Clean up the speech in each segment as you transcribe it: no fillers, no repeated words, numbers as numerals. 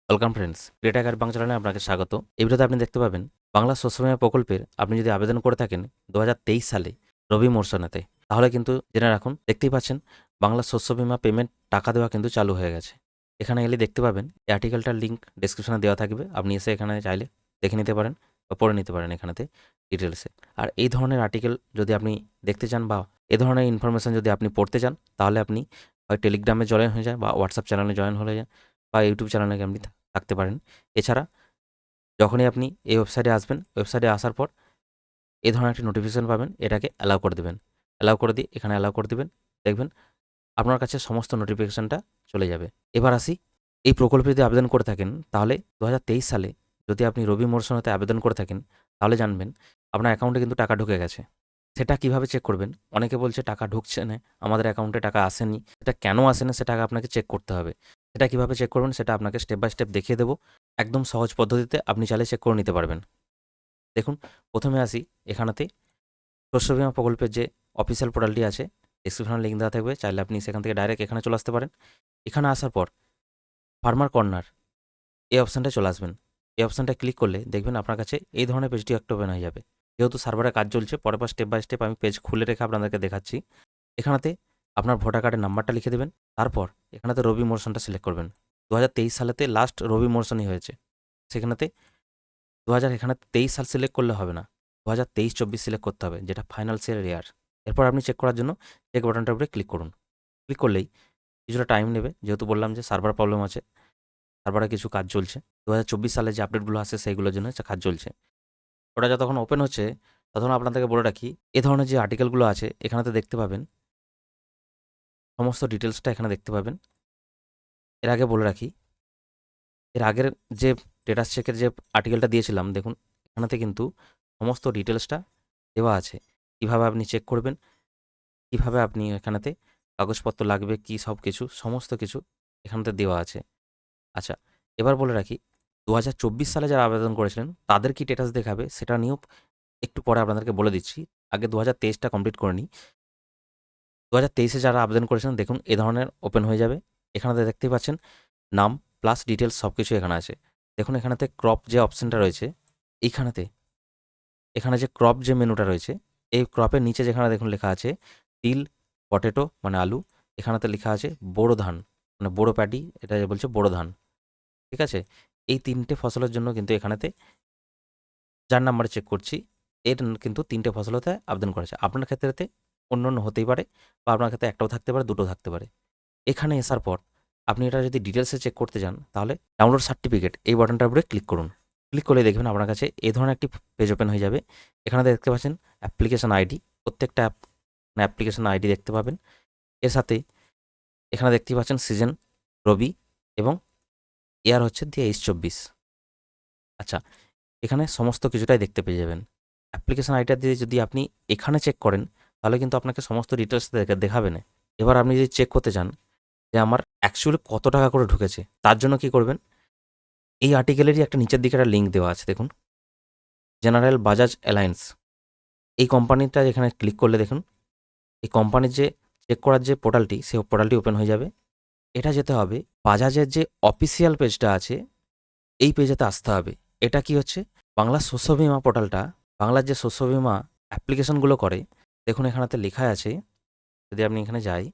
Welcome friends, create আকার বাংলা চ্যানেলে আপনাকে স্বাগত। এই ভিডিওতে আপনি দেখতে পাবেন বাংলা শস্য বীমা প্রকল্পের আপনি যদি আবেদন করে থাকেন 2023 সালে রবি মরশুমেতে, তাহলে কিন্তু জেনে রাখুন, দেখতেই পাচ্ছেন বাংলা শস্য বীমা পেমেন্ট টাকা দেওয়া কিন্তু চালু হয়ে গেছে। এখানে এলে দেখতে পাবেন এই আর্টিকেলটার লিঙ্ক ডেসক্রিপশনে দেওয়া থাকবে, আপনি এসে এখানে চাইলে দেখে নিতে পারেন বা পড়ে নিতে পারেন এখানেতে ডিটেলসে। আর এই ধরনের আর্টিকেল যদি আপনি দেখতে চান বা এ ধরনের ইনফরমেশান যদি আপনি পড়তে চান, তাহলে আপনি হয় টেলিগ্রামে জয়েন হয়ে যান বা হোয়াটসঅ্যাপ চ্যানেলে জয়েন হয়ে যান বা ইউটিউব চ্যানেলে আপনি থাকতে পারেন। এছাড়া যখনই আপনি এই ওয়েবসাইটে আসবেন, ওয়েবসাইটে আসার পর এই ধরনের একটি নোটিফিকেশন পাবেন, এটাকে অ্যালাউ করে দেবেন। অ্যালাউ করে দিয়ে এখানে অ্যালাউ করে দেবেন, দেখবেন আপনার কাছে সমস্ত নোটিফিকেশানটা চলে যাবে। এবার আসি, এই প্রকল্পে যদি আবেদন করে থাকেন, তাহলে 2023 সালে যদি আপনি রবি মরশুমেতে আবেদন করে থাকেন, তাহলে জানবেন আপনার অ্যাকাউন্টে কিন্তু টাকা ঢুকে গেছে। সেটা কিভাবে চেক করবেন? অনেকে বলছে টাকা ঢুকছে না, আমাদের অ্যাকাউন্টে টাকা আসেনি। সেটা কেন আসে না সেটা আপনাকে চেক করতে হবে। সেটা কিভাবে চেক করবেন সেটা আপনাকে স্টেপ বাই স্টেপ দেখিয়ে দেবো। একদম সহজ পদ্ধতিতে আপনি চাইলে চেক করে নিতে পারবেন। দেখুন, প্রথমে আসি এখানেতে শস্য বীমা প্রকল্পের যে অফিসিয়াল পোর্টালটি আছে, ডেসক্রিপশনে লিঙ্ক দেওয়া থাকবে, চাইলে আপনি সেখান থেকে ডাইরেক্ট এখানে চলে আসতে পারেন। এখানে আসার পর ফার্মার কর্নার এই অপশানটায় চলে আসবেন। এই অপশানটায় ক্লিক করলে দেখবেন আপনার কাছে এই ধরনের পেজটি একটা ওপেন হয়ে যাবে। যেহেতু সার্ভারে কাজ চলছে, পরের স্টেপ বাই স্টেপ আমি পেজ খুলে রেখে আপনাদেরকে দেখাচ্ছি। এখানেতে আপনার ভোটার কার্ডের নাম্বারটা লিখে দেবেন। তারপর এখানেতে রবি মরশুমটা সিলেক্ট করবেন। 2023 সালেতে লাস্ট রবি মরশুমই হয়েছে। সেখানেতে 2023 সাল সিলেক্ট করলে হবে না, 2023-24 সিলেক্ট করতে হবে, যেটা ফাইন্যান্সিয়াল ইয়ার। এরপর আপনি চেক করার জন্য চেক বাটনটার উপরে ক্লিক করুন। ক্লিক করলেই কিছুটা টাইম নেবে, যেহেতু বললাম যে সার্ভার প্রবলেম আছে, সার্ভারে কিছু কাজ চলছে। 2024 সালে যে আপডেটগুলো আসে সেইগুলোর জন্য কাজ চলছে। ওটা যতক্ষণ ওপেন হচ্ছে, ততক্ষণ আপনাদেরকে বলে রাখি, এ ধরনের যে আর্টিকেলগুলো আছে এখানেতে দেখতে পাবেন, সমস্ত ডিটেলসটা এখানে দেখতে পাবেন। এর আগে বলে রাখি, এর আগের যে স্ট্যাটাস চেকের যে আর্টিকেলটা দিয়েছিলাম, দেখুন এখানেতে কিন্তু সমস্ত ডিটেলসটা দেওয়া আছে। কিভাবে আপনি চেক করবেন, কিভাবে আপনি এখানেতে কাগজপত্র লাগবে, কি সব কিছু, সমস্ত কিছু এখানেতে দেওয়া আছে। আচ্ছা, এবার বলে রাখি, 2024 সালে যারা আবেদন করেছিলেন তাদের কি স্ট্যাটাস দেখাবে সেটা নিয়েও একটু পরে আপনাদেরকে বলে দিচ্ছি। আগে 2023টা কমপ্লিট করে নিই। 2023-এ যারা আবেদন করেছেন, দেখুন এ ধরনের ওপেন হয়ে যাবে। এখানেতে দেখতেই পাচ্ছেন নাম প্লাস ডিটেলস সব কিছু এখানে আছে। দেখুন এখানেতে ক্রপ যে অপশানটা রয়েছে, এইখানেতে এখানে যে ক্রপ যে মেনুটা রয়েছে, এই ক্রপের নিচে যেখানে দেখুন লেখা আছে তিল, পটেটো মানে আলু, এখানেতে লেখা আছে বোরো ধান মানে বোরো প্যাডি, এটা যে বলছে বোরো ধান। ঠিক আছে, এই 3টে ফসলের জন্য কিন্তু এখানেতে যার নাম্বারে চেক করছি, এর কিন্তু 3টে ফসল হতে আবেদন করেছে। আপনার ক্ষেত্রেতে অন্য অন্য হতেই পারে, বা আপনার ক্ষেত্রে একটাও থাকতে পারে, দুটো থাকতে পারে। এখানে আসার পর আপনি এটা যদি ডিটেলসে চেক করতে চান, তাহলে ডাউনলোড সার্টিফিকেট এই বাটনটার উপরে ক্লিক করুন। ক্লিক করলে দেখবেন আপনার কাছে এই ধরনের একটি পেজ ওপেন হয়ে যাবে। এখানে দেখতে পাচ্ছেন অ্যাপ্লিকেশন আইডি, প্রত্যেকটা অ্যাপ্লিকেশন আইডি দেখতে পাবেন। এর সাথে এখানে দেখতেই পাচ্ছেন সিজন রবি এবং ইয়ার হচ্ছে 23-24। আচ্ছা, এখানে সমস্ত কিছুটাই দেখতে পেয়ে যাবেন। অ্যাপ্লিকেশন আইডিটা দিয়ে যদি আপনি এখানে চেক করেন, তাহলে কিন্তু আপনাকে সমস্ত ডিটেলস দেখাবে না। এবার আপনি যদি চেক করতে চান যে আমার অ্যাকচুয়ালি কত টাকা করে ঢুকেছে, তার জন্য কি করবেন, এই আর্টিকেলেরই একটা নিচের দিকে একটা লিঙ্ক দেওয়া আছে, দেখুন জেনারেল বাজাজ অ্যালায়েন্স। এই কোম্পানিটা এখানে ক্লিক করলে দেখুন এই কোম্পানির যে চেক করার যে পোর্টালটি, সেই পোর্টালটি ওপেন হয়ে যাবে। এটা যেতে হবে বাজাজের যে অফিসিয়াল পেজটা আছে, এই পেজেতে আসতে হবে। এটা কি হচ্ছে, বাংলা শস্য বীমা পোর্টালটা বাংলার যে শস্য বীমা অ্যাপ্লিকেশনগুলো করে, দেখুন এখানেতে লেখা আছে, যদি আপনি এখানে যাই,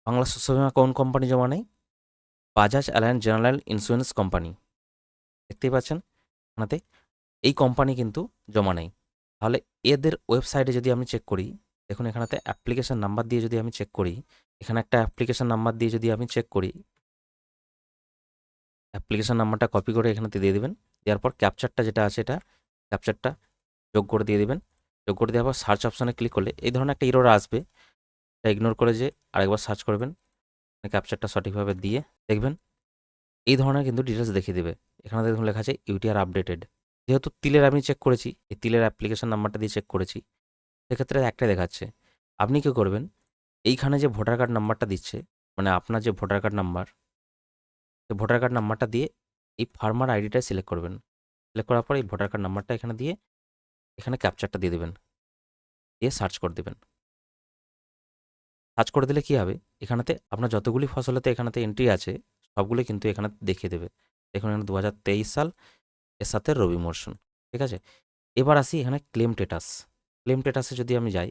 বাংলা শস্য বীমা কোন কোম্পানি জমা নেয়? Bajaj alliance general insurance company. দেখতেই পাচ্ছেন এখানেতে এই কোম্পানি কিন্তু জমা নেয়। তাহলে এদের ওয়েবসাইটে যদি আমি চেক করি, দেখুন এখানেতে অ্যাপ্লিকেশন নাম্বার দিয়ে যদি আমি চেক করি, এখানে একটা অ্যাপ্লিকেশন নাম্বার দিয়ে যদি আমি চেক করি, অ্যাপ্লিকেশন নাম্বারটা কপি করে এখানেতে দিয়ে দেবেন। দেওয়ার পর ক্যাপচারটা যেটা আছে, এটা ক্যাপচারটা যোগ করে দিয়ে দেবেন। যোগ করে দেওয়ার পর সার্চ অপশানে ক্লিক করলে এই ধরনের একটা এরর আসবে, এটা ইগনোর করে যে আরেকবার সার্চ করবেন, ক্যাপচারটা সঠিকভাবে দিয়ে দেখবেন এই ধরনের কিন্তু ডিটেলস দেখিয়ে দেবে। এখানে দেখুন লেখা আছে ইউটিআর আপডেটেড। যেহেতু তিলের আমি চেক করেছি, এই তিলের অ্যাপ্লিকেশন নাম্বারটা দিয়ে চেক করেছি, সেক্ষেত্রে একটাই দেখাচ্ছে। আপনি কী করবেন, এইখানে যে ভোটার কার্ড নাম্বারটা দিচ্ছে, মানে আপনার যে ভোটার কার্ড নাম্বার, সেই ভোটার কার্ড নাম্বারটা দিয়ে এই ফার্মার আইডিটা সিলেক্ট করবেন। সিলেক্ট করার পর এই ভোটার কার্ড নাম্বারটা এখানে দিয়ে এখানে ক্যাপচারটা দিয়ে দেবেন, দিয়ে সার্চ করে দেবেন। সার্চ করে দিলে কী হবে, এখানেতে আপনার যতগুলি ফসলেতে এখানেতে এন্ট্রি আছে, সবগুলো কিন্তু এখানে দেখিয়ে দেবে। দেখুন এখানে 2023 সাল, এর সাথে রবি মরশুম, ঠিক আছে? এবার আসি এখানে ক্লেম স্ট্যাটাস। ক্লেম স্ট্যাটাসে যদি আমি যাই,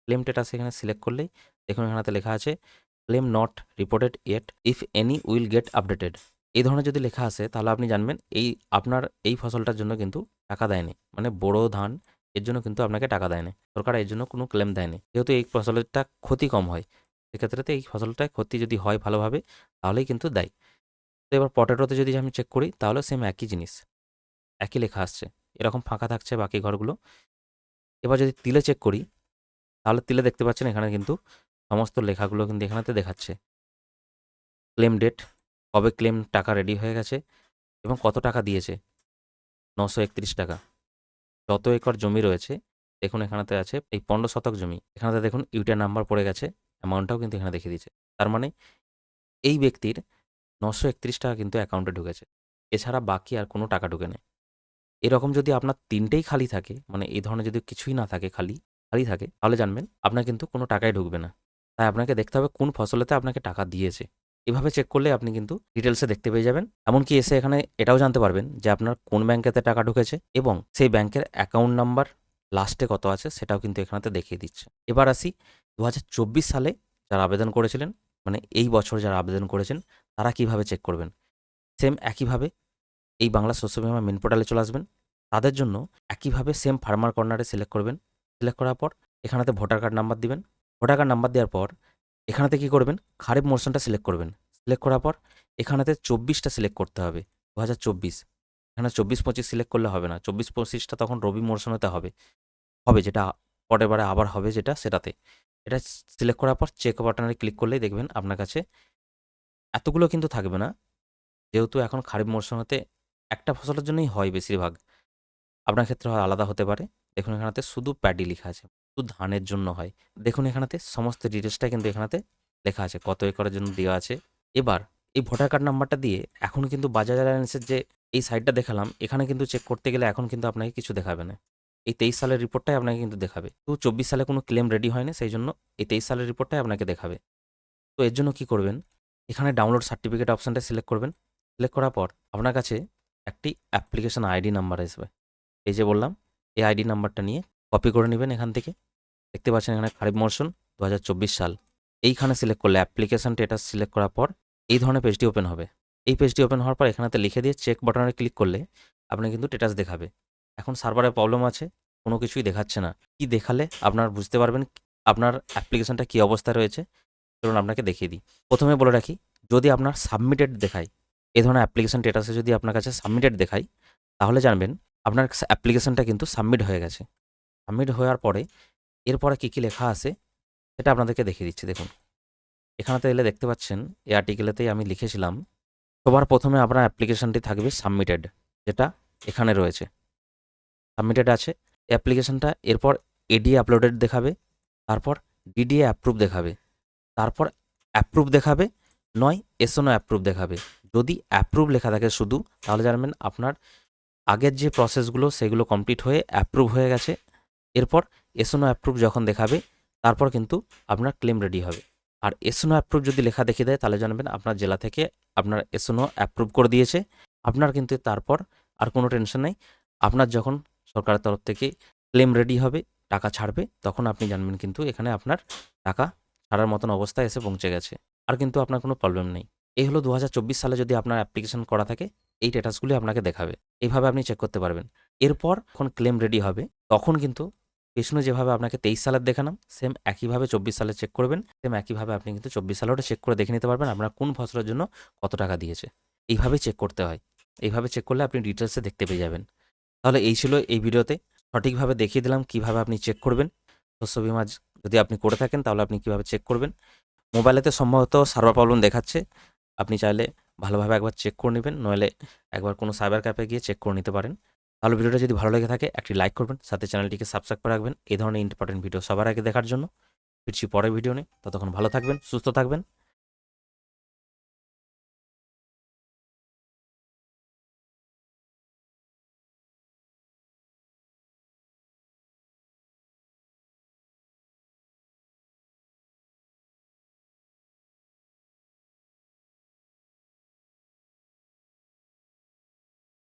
ক্লেম স্ট্যাটাস এখানে সিলেক্ট করলেই দেখুন এখানেতে লেখা আছে claim not reported yet, if any will get updated. এই ধরনের যদি লেখা আসে তাহলে আপনি জানবেন আপনার এই ফসলটার জন্য কিন্তু টাকা দেয়নি, মানে বোরো ধান, এর জন্য কিন্তু আপনাকে টাকা দেয়নি, সরকার এর জন্য কোনো ক্লেম দেয়নি। যেহেতু এই ফসলটা ক্ষতি কম হয়, সেক্ষেত্রেতে এই ফসলটায় ক্ষতি যদি হয় ভালোভাবে তাহলেই কিন্তু দেয়। তো এবার পটেটোতে যদি আমি চেক করি তাহলে সেম একই জিনিস, একই লেখা আসছে, এরকম ফাঁকা থাকছে বাকি ঘরগুলো। এবার যদি তিলে চেক করি তাহলে তিলে দেখতে পাচ্ছেন এখানে কিন্তু সমস্ত লেখাগুলো কিন্তু এখানেতে দেখাচ্ছে। ক্লেম ডেট, কবে ক্লেম টাকা রেডি হয়ে গেছে এবং কত টাকা দিয়েছে, 931 টাকা। যত একর জমি রয়েছে দেখুন এখানেতে আছে এই 15 শতক জমি, এখানেতে দেখুন ইউটিআর নাম্বার পড়ে গেছে, অ্যামাউন্টটাও কিন্তু এখানে দেখিয়ে দিচ্ছে। তার মানে এই ব্যক্তির 931 টাকা কিন্তু অ্যাকাউন্টে ঢুকেছে, এছাড়া বাকি আর কোনো টাকা ঢুকে নেই। এরকম যদি আপনার 3টেই খালি থাকে, মানে এই ধরনের যদি কিছুই না থাকে, খালি খালি থাকে, তাহলে জানবেন আপনার কিন্তু কোনো টাকাই ঢুকবে না। তাই আপনাকে দেখতে হবে কোন ফসলেতে আপনাকে টাকা দিয়েছে। এভাবে চেক করলে আপনি কিন্তু ডিটেলসে দেখতে পেয়ে যাবেন। এমনকি এসে এখানে এটাও জানতে পারবেন যে আপনার কোন ব্যাংকেতে টাকা ঢুকেছে এবং সেই ব্যাংকের অ্যাকাউন্ট নাম্বার লাস্টে কত আছে সেটাও কিন্তু এখানেতে দেখিয়ে দিচ্ছে। এবার আসি 2024 সালে যারা আবেদন করেছিলেন, মানে এই বছর যারা আবেদন করেছেন তারা কিভাবে চেক করবেন। সেম একইভাবে এই বাংলা শস্য বীমা মেন পোর্টালে চলে আসবেন। তাদের জন্য একইভাবে সেম ফার্মার কর্নারে সিলেক্ট করবেন। সিলেক্ট করার পর এখানেতে ভোটার কার্ড নাম্বার দিবেন। ভোটার কার্ড নাম্বার দেওয়ার পর এখানেতে কী করবেন, খারিফ মরশুমটা সিলেক্ট করবেন। সিলেক্ট করার পর এখানেতে 24টা সিলেক্ট করতে হবে, 2024। এখানে 24-25 সিলেক্ট করলে হবে না, 24-25টা তখন রবি মরশুমেতে হবে, যেটা পরের বারে আবার হবে যেটা সেটাতে। এটা সিলেক্ট করার পর চেক বাটনে ক্লিক করলেই দেখবেন আপনার কাছে এতগুলো কিন্তু থাকবে না, যেহেতু এখন খারিফ মরশুমেতে একটা ফসলের জন্যই হয় বেশিরভাগ, আপনার ক্ষেত্রে হয় আলাদা হতে পারে। দেখুন এখানেতে শুধু প্যাডি লেখা আছে, শুধু ধানের জন্য হয়। দেখুন এখানেতে সমস্ত ডিটেলসটা কিন্তু এখানেতে লেখা আছে, কত একরের জন্য দেওয়া আছে। এবার এই ভোটার কার্ড নাম্বারটা দিয়ে এখন কিন্তু বাজাজ অ্যালায়েন্সের যে এই সাইটটা দেখালাম, এখানে কিন্তু চেক করতে গেলে এখন কিন্তু আপনাকে কিছু দেখাবে না। এই 23 সালের রিপোর্টটাই আপনাকে কিন্তু দেখাবে। তো 24 সালে কোনো ক্লেম রেডি হয়নি, সেই জন্য এই 23 সালের রিপোর্টটাই আপনাকে দেখাবে। তো এর জন্য কি করবেন, এখানে ডাউনলোড সার্টিফিকেট অপশানটা সিলেক্ট করবেন। সিলেক্ট করার পর আপনার কাছে একটি অ্যাপ্লিকেশন আইডি নাম্বার আসবে, এই যে বললাম এই আইডি নাম্বারটা নিয়ে কপি করে নেবেন। এখান থেকে দেখতে পাচ্ছেন এখানে খারিফ মরশুম 2024 সাল, এইখানে সিলেক্ট করলে অ্যাপ্লিকেশন স্ট্যাটাস সিলেক্ট করার পর এই ধরনের পেজটি ওপেন হবে। এই পেজটি ওপেন হওয়ার পর এখানেতে লিখে দিয়ে চেক বাটনে ক্লিক করলে আপনি কিন্তু স্ট্যাটাস দেখাবে। এখন সার্ভারে প্রবলেম আছে, কোনো কিছুই দেখাচ্ছে না। কি দেখালে আপনার বুঝতে পারবেন আপনার অ্যাপ্লিকেশনটা কী অবস্থায় রয়েছে, চলুন আপনাকে দেখিয়ে দিই। প্রথমে বলে রাখি, যদি আপনার সাবমিটেড দেখায়, এই ধরনের অ্যাপ্লিকেশন স্ট্যাটাসে যদি আপনার কাছে সাবমিটেড দেখায়, তাহলে জানবেন আপনার অ্যাপ্লিকেশনটা কিন্তু সাবমিট হয়ে গেছে। সাবমিট হওয়ার পরে এরপরে কী লেখা আছে সেটা আপনাদেরকে দেখিয়ে দিচ্ছি। দেখুন এখানেতে এলে দেখতে পাচ্ছেন এই আর্টিকেলেতেই আমি লিখেছিলাম, সবার প্রথমে আপনার অ্যাপ্লিকেশনটি থাকবে সাবমিটেড, যেটা এখানে রয়েছে সাবমিটেড আছে অ্যাপ্লিকেশনটা। এরপর এডিএ আপলোডেড দেখাবে, তারপর ডিডিএ অ্যাপ্রুভ দেখাবে, তারপর অ্যাপ্রুভ দেখাবে, নয় এসওনো অ্যাপ্রুভ দেখাবে। যদি অ্যাপ্রুভ লেখা থাকে শুধু, তাহলে জানবেন আপনার আগের যে প্রসেসগুলো সেগুলো কমপ্লিট হয়ে অ্যাপ্রুভ হয়ে গেছে। এরপর এসওনো অ্যাপ্রুভ যখন দেখাবে তারপর কিন্তু আপনার ক্লেম রেডি হবে। আর এসওনো অ্যাপ্রুভ যদি লেখা দেখিয়ে দেয় তাহলে জানবেন আপনার জেলা থেকে আপনার এসওনো অ্যাপ্রুভ করে দিয়েছে। আপনার কিন্তু তারপর আর কোনো টেনশন নেই। আপনার যখন সরকারের তরফ থেকে ক্লেম রেডি হবে, টাকা ছাড়বে, তখন আপনি জানবেন কিন্তু এখানে আপনার টাকা ছাড়ার মতন অবস্থায় এসে পৌঁছে গেছে, আর কিন্তু আপনার কোনো প্রবলেম নেই। এই হলো 2024 সালে যদি আপনার অ্যাপ্লিকেশন করা থাকে এই স্ট্যাটাসগুলি আপনাকে দেখাবে। এইভাবে আপনি চেক করতে পারবেন। এরপর যখন ক্লেম রেডি হবে তখন কিন্তু পেছনে যেভাবে আপনাকে 23 সালের দেখালাম সেম একইভাবে 24 সালে চেক করবেন। সেম একইভাবে আপনি কিন্তু 24 সালেরও চেক করে দেখে নিতে পারবেন আপনার কোন ফসলের জন্য কত টাকা দিয়েছে। এইভাবেই চেক করতে হয়। এইভাবে চেক করলে আপনি ডিটেলসে দেখতে পেয়ে যাবেন। তাহলে এই ছিল এই ভিডিওতে, সঠিকভাবে দেখিয়ে দিলাম কিভাবে আপনি চেক করবেন শস্য বীমা। যদি আপনি করে থাকেন তাহলে আপনি কিভাবে চেক করবেন। মোবাইলেতে সম্ভবত সার্ভার প্রবলেম দেখাচ্ছে, আপনি চাইলে ভালোভাবে একবার চেক করে নেবেন, নইলে একবার কোনো সাইবার ক্যাফে গিয়ে চেক করে নিতে পারেন। তাহলে ভিডিওটা যদি ভালো লেগে থাকে একটি লাইক করবেন, সাথে চ্যানেলটিকে সাবস্ক্রাইব করে রাখবেন এই ধরনের ইম্পর্টেন্ট ভিডিও সবার আগে দেখার জন্য। ফিরছি পরের ভিডিও নিয়ে, ততক্ষণ ভালো থাকবেন, সুস্থ থাকবেন।